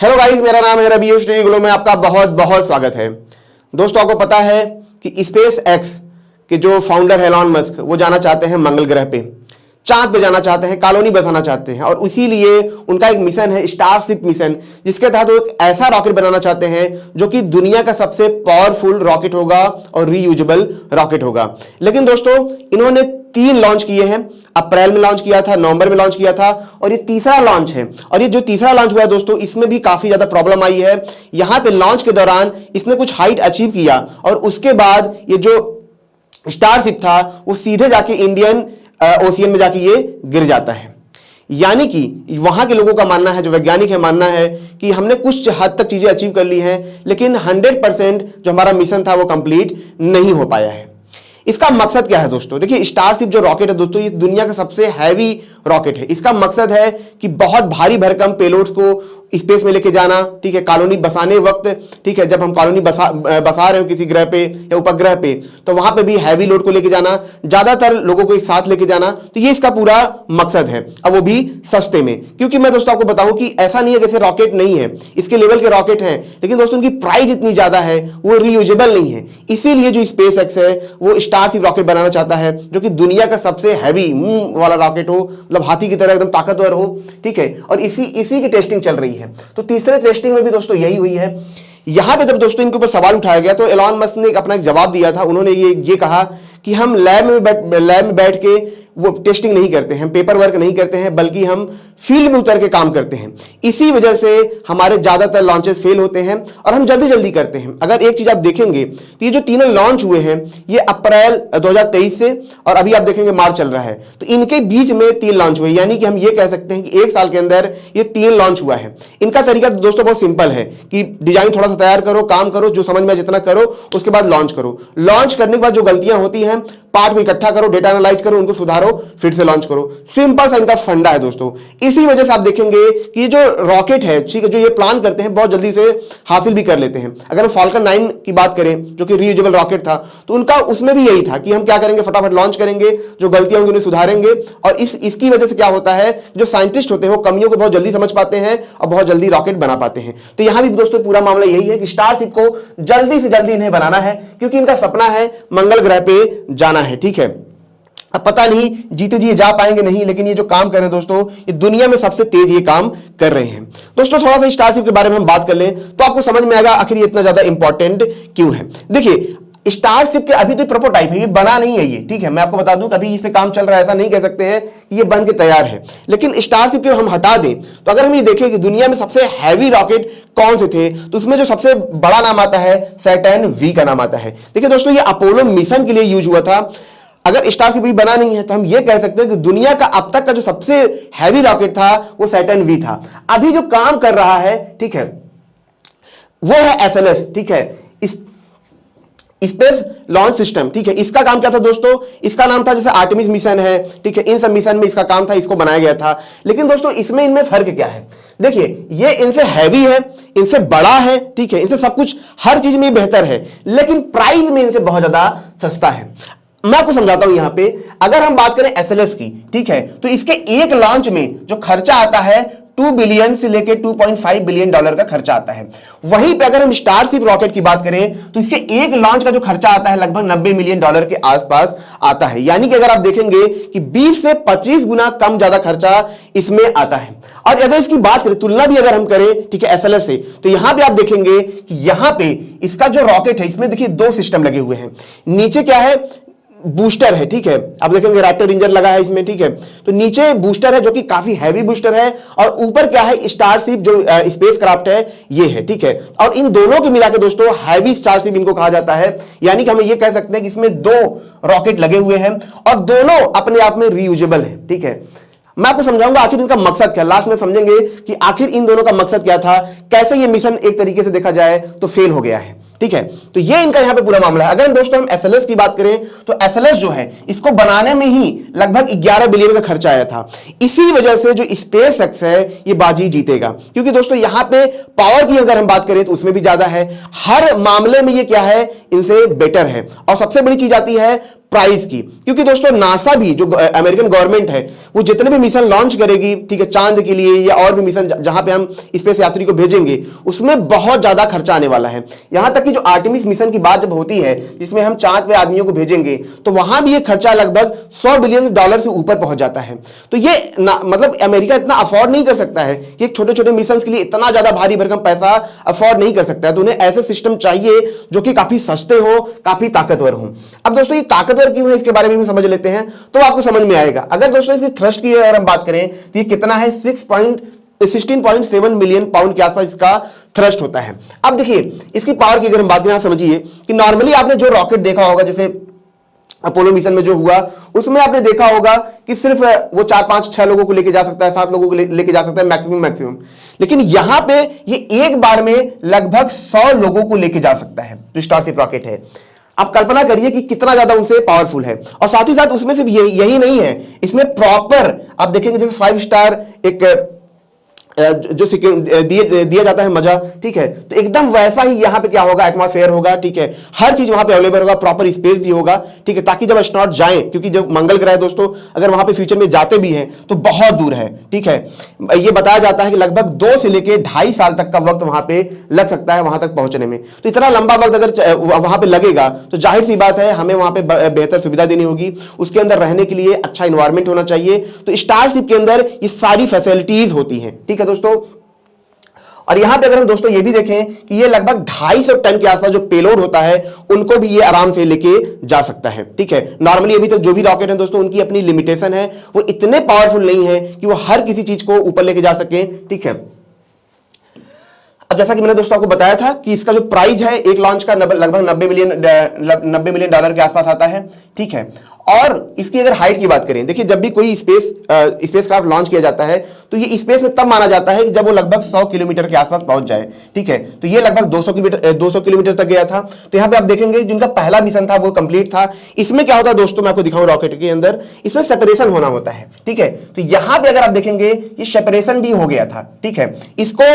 Hello guys, मेरा नाम है रवि स्टूडियो में आपका बहुत बहुत स्वागत है। दोस्तों, आपको पता है कि स्पेस एक्स के जो फाउंडर है एलॉन मस्क, वो जाना चाहते हैं मंगल ग्रह पे, चांद पे जाना चाहते हैं, कॉलोनी बसाना चाहते हैं और इसीलिए उनका एक मिशन है स्टारशिप मिशन, जिसके तहत वो एक ऐसा रॉकेट बनाना चाहते हैं जो कि दुनिया का सबसे पावरफुल रॉकेट होगा और रीयूजेबल रॉकेट होगा। लेकिन दोस्तों, इन्होंने 3 लॉन्च किए हैं। अप्रैल में लॉन्च किया था, नवंबर में लॉन्च किया था और ये तीसरा लॉन्च है। और ये जो तीसरा लॉन्च हुआ है दोस्तों, इसमें भी काफी ज्यादा प्रॉब्लम आई है। यहां पे लॉन्च के दौरान इसने कुछ हाइट अचीव किया और उसके बाद ये जो स्टारशिप था वो सीधे जाके इंडियन ओशियन में जाके ये गिर जाता है। यानी कि वहां के लोगों का मानना है, जो वैज्ञानिक है, मानना है कि हमने कुछ हद तक चीजें अचीव कर ली हैं, लेकिन 100% जो हमारा मिशन था वो कंप्लीट नहीं हो पाया है। इसका मकसद क्या है दोस्तों? देखिए, स्टारशिप जो रॉकेट है दोस्तों, ये दुनिया का सबसे हैवी रॉकेट है। इसका मकसद है कि बहुत भारी भरकम पेलोड्स को स्पेस में लेके जाना, ठीक है, कॉलोनी बसाने वक्त, ठीक है, जब हम कॉलोनी बसा रहे हो किसी ग्रह पे या उपग्रह पे, तो वहां पे भी हैवी लोड को लेके जाना, ज्यादातर लोगों को एक साथ लेके जाना, तो ये इसका पूरा मकसद है। अब वो भी सस्ते में, क्योंकि मैं दोस्तों आपको बताऊं कि ऐसा नहीं है जैसे रॉकेट नहीं है, इसके लेवल के रॉकेट हैं, लेकिन दोस्तों उनकी प्राइस इतनी ज्यादा है, वो रीयूजेबल नहीं है। इसीलिए जो स्पेस एक्स है वो स्टारशिप रॉकेट बनाना चाहता है, जो कि दुनिया का सबसे हैवी मुंह वाला रॉकेट हो, मतलब हाथी की तरह एकदम ताकतवर हो, ठीक है, और इसी की टेस्टिंग चल रही है। तो तीसरे टेस्टिंग में भी दोस्तों यही हुई है। यहां पे जब दोस्तों इनके ऊपर सवाल उठाया गया तो एलॉन मस्क ने अपना एक जवाब दिया था। उन्होंने ये कहा कि हम लैब में बैठ के वो टेस्टिंग नहीं करते हैं, पेपर वर्क नहीं करते हैं, बल्कि हम फील्ड में उतर के काम करते हैं। इसी वजह से हमारे ज्यादातर लॉन्चेस फेल होते हैं और हम जल्दी जल्दी करते हैं। अगर एक चीज आप देखेंगे तो ये जो तीनों लॉन्च हुए हैं, ये अप्रैल 2023 से और अभी आप देखेंगे मार्च चल रहा है, तो इनके बीच में 3 लॉन्च हुए। यानी कि हम ये कह सकते हैं कि 1 साल के अंदर ये 3 लॉन्च हुआ है। इनका तरीका दोस्तों बहुत सिंपल है कि डिजाइन थोड़ा सा तैयार करो, काम करो, जो समझ में जितना करो, उसके बाद लॉन्च करो। लॉन्च करने के बाद जो गलतियां होती हैं, पार्ट को इकट्ठा करो, डेटा एनालाइज करो, उनको सुधारो, फिर से लॉन्च करो। सिंपल सा इनका फंडा है दोस्तों। इसी वजह से आप देखेंगे कि जो रॉकेट है, ठीक है, जो ये प्लान करते हैं, बहुत जल्दी से हासिल भी कर लेते हैं। अगर हम फाल्कन 9 की बात करें, जो कि रीयूजेबल रॉकेट था, तो उनका उसमें भी यही था कि हम क्या करेंगे, फटाफट लॉन्च करेंगे, जो गलतियां होंगी उन्हें सुधारेंगे। और इसकी वजह से क्या होता है, जो साइंटिस्ट होते हैं वो कमियों को बहुत जल्दी समझ पाते हैं और बहुत जल्दी रॉकेट बना पाते हैं। तो यहां भी दोस्तों पूरा मामला यही है कि स्टारशिप को जल्दी से जल्दी इन्हें बनाना है, क्योंकि इनका सपना है मंगल ग्रह पे जाना है, ठीक है। अब पता नहीं जीते जी जा पाएंगे नहीं, लेकिन ये जो काम कर रहे हैं दोस्तों, ये दुनिया में सबसे तेज ये काम कर रहे हैं। दोस्तों, थोड़ा सा स्टारशिप के बारे में हम बात कर लें तो आपको समझ में आएगा आखिर ये इतना ज्यादा इंपॉर्टेंट क्यों है। देखिए, स्टारशिप के अभी तो प्रोटोटाइप है, ये बना नहीं है ये, ठीक है। मैं आपको बता दूं कि अभी इस पे काम चल रहा है, ऐसा नहीं कह सकते हैं कि ये बन के तैयार है। लेकिन स्टारशिप के हम हटा दें तो अगर हम ये देखें कि दुनिया में सबसे हैवी रॉकेट कौन से थे, तो उसमें जो सबसे बड़ा नाम आता है सैटर्न वी का नाम आता है। देखिए दोस्तों, ये अपोलो मिशन के लिए यूज हुआ था। अगर स्टारशिप भी बना नहीं है तो हम ये कह सकते हैं कि दुनिया का अब तक का जो सबसे हैवी रॉकेट था वो सैटर्न वी था। अभी जो काम कर रहा है, ठीक है, वो है एसएलएस, ठीक है, स्पेस लॉन्च सिस्टम, ठीक है। इसका काम क्या था दोस्तों? इसका नाम था, जैसे आर्टेमिस मिशन है, ठीक है, इन सब मिशन में इसका काम था, इसको बनाया गया था। लेकिन दोस्तों, इसमें इनमें फर्क क्या है? देखिए, ये इनसे हैवी है, इनसे बड़ा है, ठीक है, इनसे सब कुछ हर चीज में बेहतर है, लेकिन प्राइस में इनसे बहुत ज्यादा सस्ता है। मैं आपको समझाता हूं। यहां पे अगर हम बात करें एसएलएस की, ठीक है, तो इसके एक लॉन्च में जो खर्चा आता है 2 बिलियन से लेकर 2.5 बिलियन डॉलर का खर्चा आता है। वहीं पे अगर हम स्टारशिप रॉकेट की बात करें तो इसके एक लॉन्च का जो खर्चा आता है लगभग 90 मिलियन डॉलर के आसपास आता है। यानी कि अगर आप देखेंगे कि 20 से 25 गुना कम ज्यादा खर्चा इसमें आता है। और अगर इसकी बात करें, तुलना भी अगर हम करें, ठीक है, एसएलएस से, तो यहां पे आप देखेंगे कि यहां पे इसका जो रॉकेट है, इसमें देखिए 2 सिस्टम लगे हुए हैं। नीचे क्या है? बूस्टर है, ठीक है, आप देखेंगे रैप्टर इंजन लगा है इसमें, ठीक है। तो नीचे बूस्टर है जो कि काफी हैवी बूस्टर है, और ऊपर क्या है? स्टारशिप जो स्पेस क्राफ्ट है ये है, ठीक है। और इन दोनों के मिला के दोस्तों हैवी स्टारशिप इनको कहा जाता है। यानी कि हम ये कह सकते हैं कि इसमें 2 रॉकेट लगे हुए हैं और दोनों अपने आप में रीयूजेबल है, ठीक है। मैं आपको समझाऊंगा आखिर इनका मकसद क्या, लास्ट में समझेंगे कि आखिर इन दोनों का मकसद क्या था, कैसे ये मिशन एक तरीके से देखा जाए तो फेल हो गया है, ठीक है। तो ये इनका यहां पे पूरा मामला है। अगर दोस्तों हम एसएलएस की बात करें तो एसएलएस जो है, इसको बनाने में ही लगभग 11 बिलियन का खर्चा आया था। इसी वजह से जो स्पेस एक्स है ये बाजी जीतेगा, क्योंकि दोस्तों यहां पे पावर की अगर हम बात करें तो उसमें भी ज्यादा है, हर मामले में ये क्या है? इनसे बेटर है। और सबसे बड़ी चीज आती है प्राइस की, क्योंकि दोस्तों नासा भी जो अमेरिकन गवर्नमेंट है वो जितने भी मिशन लॉन्च करेगी, ठीक है, चांद के लिए या और भी मिशन जहां पे हम स्पेस यात्री को भेजेंगे, उसमें बहुत ज्यादा खर्चा आने वाला है। यहां तक कि जो आर्टेमिस मिशन की बात जब होती है जिसमें हम चांद पे आदमियों को भेजेंगे, तो वहां भी ये खर्चा लगभग $100 बिलियन से ऊपर पहुंच जाता है। तो ये मतलब अमेरिका इतना अफोर्ड नहीं कर सकता है कि छोटे छोटे मिशन के लिए इतना ज्यादा भारी भरकम पैसा अफोर्ड नहीं कर सकता है। तो उन्हें ऐसे सिस्टम चाहिए जो कि काफी सस्ते हो, काफी ताकतवर हो। अब दोस्तों ये ताकतवर क्यों है इसके बारे में समझ लेते हैं तो आपको समझ में आएगा। अगर दोस्तों इसकी थ्रस्ट की अगर हम बात करें तो ये कितना है, 16.7 मिलियन पाउंड के आसपास इसका थ्रस्ट होता है। अब देखिए इसकी पावर की अगर हम बात करें, आप समझिए कि नॉर्मली आपने जो रॉकेट देखा होगा, जैसे अपोलो मिशन में जो हुआ उसमें आपने देखा होगा कि सिर्फ वो 4, 5, 6 लोगों को लेके जा सकता है, 7 लोगों को लेके जा सकता है मैक्सिमम। लेकिन यहां पे ये एक बार में लगभग 100 लोगों को लेके जा सकता है जो स्टारशिप रॉकेट है। आप कल्पना करिए कि कितना ज्यादा उनसे पावरफुल है। और साथ ही साथ उसमें सिर्फ यही नहीं है, इसमें प्रॉपर आप देखेंगे जैसे 5 स्टार एक जो दिया जाता है मजा, ठीक है, तो एकदम वैसा ही यहां पे क्या होगा, एटमॉस्फेयर होगा, ठीक है, हर चीज वहां पे अवेलेबल होगा, प्रॉपर स्पेस भी होगा, ठीक है, ताकि जब एस्ट्रोनॉट जाएं, क्योंकि जब मंगल ग्रह दोस्तों अगर वहां पे फ्यूचर में जाते भी हैं तो बहुत दूर है, ठीक है, ये बताया जाता है कि लगभग 2 से लेके 2.5 साल तक का वक्त वहां पे लग सकता है वहां तक पहुंचने में। तो इतना लंबा वक्त अगर वहां पे लगेगा तो जाहिर सी बात है हमें वहां पे बेहतर सुविधा देनी होगी, उसके अंदर रहने के लिए अच्छा इन्वायरमेंट होना चाहिए। तो स्टारशिप के अंदर ये सारी फैसिलिटीज होती हैं, ठीक है दोस्तों। और यहां पे अगर हम दोस्तों ये भी देखें कि ये लगभग 250 टन के आसपास जो पेलोड होता है उनको भी ये आराम से लेके जा सकता है, ठीक है। नॉर्मली अभी तक जो भी रॉकेट है दोस्तों उनकी अपनी लिमिटेशन है, वो इतने पावरफुल नहीं है कि वो हर किसी चीज को ऊपर लेके जा सके, ठीक है। अब जैसा कि मैंने दोस्तों आपको बताया था कि इसका जो प्राइस है एक लॉन्च का लगभग $90 मिलियन के आसपास आता है, ठीक है। और इसकी अगर हाइट की बात करें, देखिए जब भी कोई स्पेस क्राफ्ट लॉन्च किया जाता है तो ये स्पेस में तब माना जाता है कि जब वो लगभग 100 किलोमीटर के आसपास पहुंच जाए, ठीक है। तो ये लगभग 200 किलोमीटर तक गया था। तो यहां पे आप देखेंगे जिनका पहला मिशन था वो कंप्लीट था। इसमें क्या होता है दोस्तों, मैं आपको दिखाऊं रॉकेट के अंदर इसमें सेपरेशन होना होता है, ठीक है। तो यहां पे अगर आप देखेंगे ये सेपरेशन भी हो गया था, ठीक है। इसको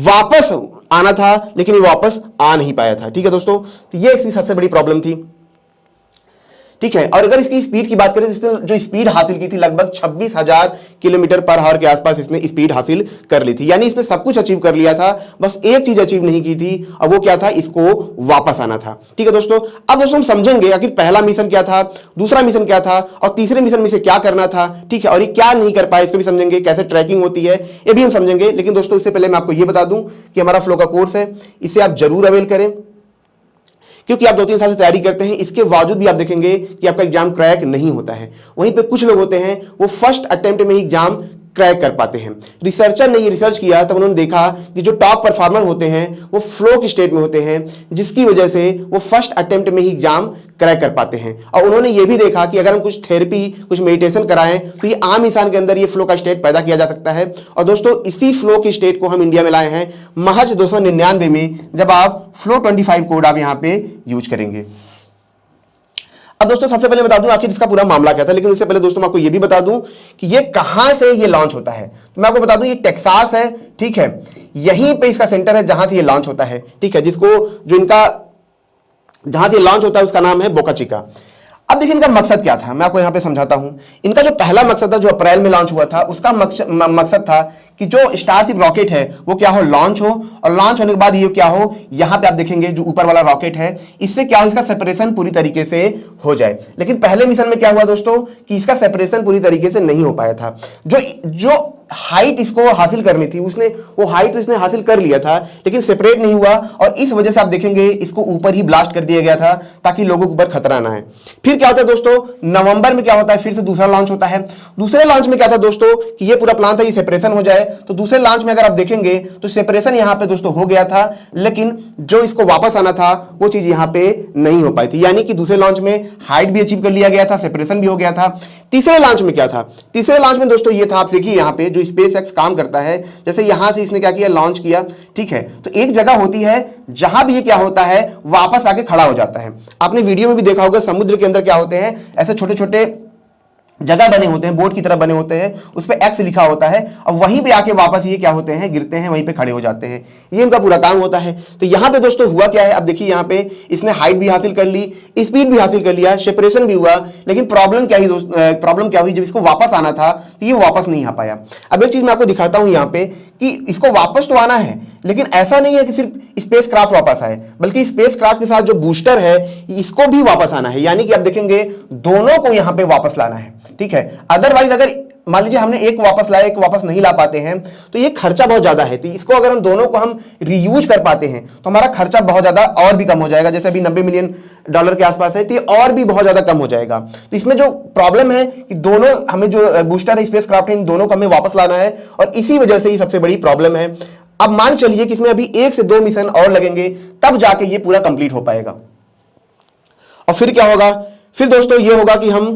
वापस आना था लेकिन ये वापस आ नहीं पाया था, ठीक है दोस्तों। तो ये इसकी सबसे बड़ी प्रॉब्लम थी, ठीक है। और अगर इसकी स्पीड की बात करें तो इसने जो स्पीड हासिल की थी लगभग 26,000 किलोमीटर पर आवर के आसपास इसने स्पीड हासिल कर ली थी। यानी इसने सब कुछ अचीव कर लिया था, बस एक चीज अचीव नहीं की थी, और वो क्या था, इसको वापस आना था, ठीक है दोस्तों। अब दोस्तों हम समझेंगे आखिर पहला मिशन क्या था, दूसरा मिशन क्या था, और तीसरे मिशन में से क्या करना था, ठीक है, और ये क्या नहीं कर पाए इसको भी समझेंगे, कैसे ट्रैकिंग होती है ये भी हम समझेंगे। लेकिन दोस्तों इससे पहले मैं आपको ये बता दूं कि हमारा फ्लो का कोर्स है, इसे आप जरूर अवेल करें, क्योंकि आप 2-3 साल से तैयारी करते हैं, इसके बावजूद भी आप देखेंगे कि आपका एग्जाम क्रैक नहीं होता है। वहीं पे कुछ लोग होते हैं वो फर्स्ट अटेम्प्ट में ही एग्जाम क्रैक कर पाते हैं। रिसर्चर ने ये रिसर्च किया तब उन्होंने देखा कि जो टॉप परफॉर्मर होते हैं वो फ्लो की स्टेट में होते हैं, जिसकी वजह से वो फर्स्ट अटेम्प्ट में ही एग्जाम क्रैक कर पाते हैं। और उन्होंने ये भी देखा कि अगर हम कुछ थेरेपी, कुछ मेडिटेशन कराएं तो ये आम इंसान के अंदर ये फ्लो का स्टेट पैदा किया जा सकता है। और दोस्तों इसी फ्लो की स्टेट को हम इंडिया में लाए हैं महज 299 में, जब आप फ्लो 25 कोड आप यहां पे यूज करेंगे। अब दोस्तों सबसे पहले बता दूं आखिर इसका पूरा मामला क्या था, लेकिन उससे पहले दोस्तों मैं आपको यह भी बता दूं कि ये कहां से ये लॉन्च होता है। तो मैं आपको बता दूं ये टेक्सास है, ठीक है, यहीं पे इसका सेंटर है जहां से ये लॉन्च होता है, ठीक है, जिसको जो इनका जहां से लॉन्च होता है उसका नाम है बोका चिका। अब देखिए इनका मकसद क्या था, मैं आपको यहां पे समझाता हूं। इनका जो पहला मकसद था जो अप्रैल में लॉन्च हुआ था, उसका मकसद था कि जो स्टारशिप रॉकेट है वो क्या हो, लॉन्च हो, और लॉन्च होने के बाद ये क्या हो, यहां पे आप देखेंगे जो ऊपर वाला रॉकेट है इससे क्या हो, इसका सेपरेशन पूरी तरीके से हो जाए। लेकिन पहले मिशन में क्या हुआ दोस्तों कि इसका सेपरेशन पूरी तरीके से नहीं हो पाया था। जो हाइट इसको हासिल करनी थी उसने वो हाइट इसने हासिल कर लिया था, लेकिन सेपरेट नहीं हुआ, और इस वजह से आप देखेंगे इसको ऊपर ही ब्लास्ट कर दिया गया था ताकि लोगों के ऊपर खतरा ना है। फिर क्या होता है दोस्तों, नवंबर में क्या होता है, फिर से दूसरा लॉन्च होता है। दूसरे लॉन्च में क्या था दोस्तों कि ये पूरा प्लान था ये सेपरेशन हो जाए, तो दूसरे लॉन्च में अगर आप देखेंगे तो सेपरेशन यहां पे दोस्तों हो गया था, लेकिन जो इसको वापस आना था वो चीज यहां पे नहीं हो पाई थी। यानी कि दूसरे लॉन्च में हाइट भी अचीव कर लिया गया था, सेपरेशन भी हो गया था। तीसरे लॉन्च में क्या था, तीसरे लॉन्च में दोस्तों ये था, आप देखिए यहां पे जो स्पेसएक्स काम करता है, जैसे यहां से इसने क्या किया, लॉन्च किया, ठीक है, तो एक जगह होती है जहां भी ये क्या होता है वापस आके खड़ा हो जाता है। आपने वीडियो में भी देखा होगा समुद्र के अंदर क्या होते हैं, ऐसे छोटे छोटे जगह बने होते हैं, बोर्ड की तरह बने होते हैं, उस पर एक्स लिखा होता है और वहीं पे आके वापस ये क्या होते हैं, गिरते हैं, वहीं पे खड़े हो जाते हैं। ये इनका पूरा काम होता है। तो यहाँ पे दोस्तों हुआ क्या है, अब देखिए यहाँ पे इसने हाइट भी हासिल कर ली, स्पीड भी हासिल कर लिया, सेपरेशन भी हुआ, लेकिन प्रॉब्लम क्या हुई दोस्त, प्रॉब्लम क्या हुई, जब इसको वापस आना था तो ये वापस नहीं आ पाया। अब एक चीज मैं आपको दिखाता हूं यहाँ पे कि इसको वापस तो आना है, लेकिन ऐसा नहीं है कि सिर्फ स्पेस क्राफ्ट वापस आए, बल्कि स्पेस क्राफ्ट के साथ जो बूस्टर है इसको भी वापस आना है। यानी कि आप देखेंगे दोनों को यहां पे वापस लाना है, ठीक है। अदरवाइज अगर मान लीजिए हमने एक वापस लाया, एक वापस नहीं ला पाते हैं, तो ये खर्चा बहुत ज्यादा है। तो इसको अगर हम दोनों को हम रीयूज कर पाते हैं तो हमारा खर्चा बहुत ज्यादा और भी कम हो जाएगा। जैसे अभी $90 मिलियन के आसपास है, तो ये और भी बहुत ज्यादा कम हो जाएगा। तो इसमें जो प्रॉब्लम है कि दोनों हमें जो बूस्टर है, स्पेस क्राफ्ट है, इन दोनों को हमें वापस लाना है और इसी वजह से ही सबसे बड़ी प्रॉब्लम है। अब मान चलिए कि इसमें अभी 1 से 2 मिशन और लगेंगे, तब जाके ये पूरा कंप्लीट हो पाएगा। और फिर क्या होगा, फिर दोस्तों ये होगा कि हम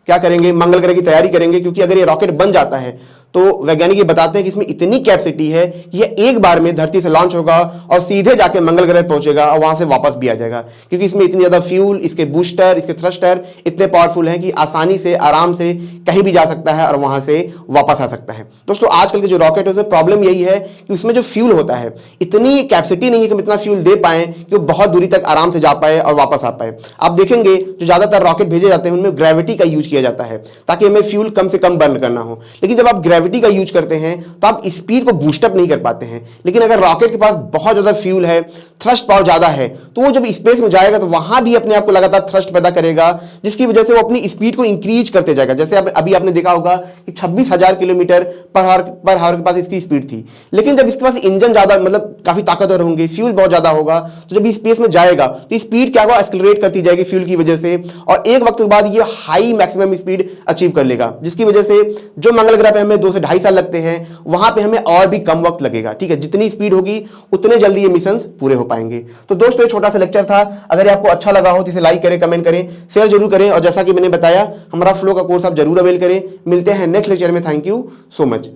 क्या करेंगे, मंगल ग्रह की तैयारी करेंगे, क्योंकि अगर ये रॉकेट बन जाता है तो वैज्ञानिक ये बताते हैं कि इसमें इतनी कैपेसिटी है, ये एक बार में धरती से लॉन्च होगा और सीधे जाके मंगल ग्रह पहुंचेगा और वहां से वापस भी आ जाएगा, क्योंकि इसमें इतनी ज्यादा फ्यूल, इसके बूस्टर, इसके थ्रस्टर इतने पावरफुल हैं कि आसानी से, आराम से कहीं भी जा सकता है और वहां से वापस आ सकता है। दोस्तों आजकल के जो रॉकेट है उसमें प्रॉब्लम यही है कि उसमें जो फ्यूल होता है, इतनी कैपेसिटी नहीं है कि हम इतना फ्यूल दे पाए कि वो बहुत दूरी तक आराम से जा पाए और वापस आ पाए। आप देखेंगे जो ज्यादातर रॉकेट भेजे जाते हैं उनमें ग्रेविटी का यूज किया जाता है ताकि हमें फ्यूल कम से कम बर्न करना हो, लेकिन जब आप ग्रेविटी का यूज करते हैं तो आप स्पीड को बूस्टअप नहीं कर पाते हैं। लेकिन अगर रॉकेट के पास बहुत ज्यादा फ्यूल है, थ्रस्ट पावर ज्यादा है, तो वो जब स्पेस में जाएगा तो वहां भी अपने आप को लगातार थ्रस्ट पैदा करेगा, जिसकी वजह से वो अपनी स्पीड को इंक्रीज करते जाएगा। जैसे अभी आपने देखा होगा कि 26,000 किलोमीटर पर आवर के पास इसकी स्पीड थी, लेकिन जब इसके पास इंजन ज्यादा, मतलब काफी ताकतवर होंगे, फ्यूल बहुत ज्यादा होगा, तो जब स्पेस में जाएगा तो स्पीड क्या होगा, एक्सेलरेट करती जाएगी फ्यूल की वजह से, और एक वक्त के बाद ये हाई मैक्सिमम स्पीड अचीव कर लेगा, जिसकी वजह से जो मंगल ग्रह पे हमें 2 से 2.5 साल लगते हैं वहां पे हमें और भी कम वक्त लगेगा, ठीक है। जितनी स्पीड होगी उतने जल्दी ये मिशन पूरे हो पाएंगे। तो दोस्तों ये छोटा सा लेक्चर था, अगर आपको अच्छा लगा हो तो इसे लाइक करें, कमेंट करें, शेयर जरूर करें, और जैसा कि मैंने बताया हमारा फ्लो का कोर्स आप जरूर अवेल करें। मिलते हैं नेक्स्ट लेक्चर में। Thank you so much.